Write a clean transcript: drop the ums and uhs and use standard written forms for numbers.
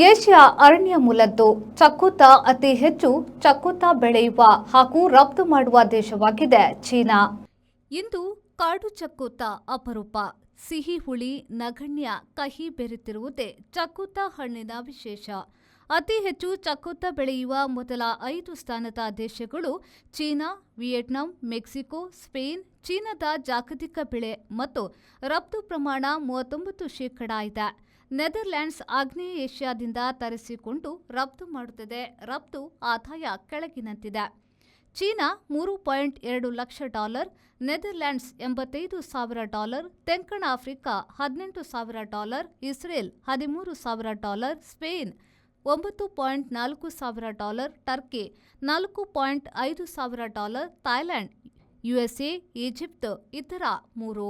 Asia ಅರಣ್ಯ ಮೂಲದ್ದು ಚಕೋತ ಅತಿ ಹೆಚ್ಚು ಚಕೋತ ಬೆಳೆಯುವ ಹಾಗೂ ರಫ್ತು ಮಾಡುವ ದೇಶವಾಗಿದೆ ಚೀನಾ. ಇಂದು ಕಾಡು ಚಕೋತ ಅಪರೂಪ. ಸಿಹಿ ಹುಳಿ ನಗಣ್ಯ ಕಹಿ ಬೆರೆತಿರುವುದೇ ಚಕೋತ ಹಣ್ಣಿನ ವಿಶೇಷ. ಅತಿ ಹೆಚ್ಚು ಚಕೋತ ಬೆಳೆಯುವ ಮೊದಲ 5 ಸ್ಥಾನದ ದೇಶಗಳು ಚೀನಾ, ವಿಯೆಟ್ನಾಂ, ಮೆಕ್ಸಿಕೋ, ಸ್ಪೇನ್. ಚೀನಾದ ಜಾಗತಿಕ ಬೆಳೆ ಮತ್ತು ರಫ್ತು ಪ್ರಮಾಣ 39% ಇದೆ. ನೆದರ್ಲ್ಯಾಂಡ್ಸ್ ಆಗ್ನೇಯ ಏಷ್ಯಾದಿಂದ ತರಿಸಿಕೊಂಡು ರಫ್ತು ಮಾಡುತ್ತದೆ. ರಫ್ತು ಆದಾಯ ಕೆಳಗಿನಂತಿದೆ. ಚೀನಾ $3.2 ಲಕ್ಷ, ನೆದರ್ಲ್ಯಾಂಡ್ಸ್ $85,000, ತೆಂಕಣ Africa $18,000, Israel $13,000, Spain $9.4 Turkey $4.5 Thailand, USA, Egypt ಇತರ 3.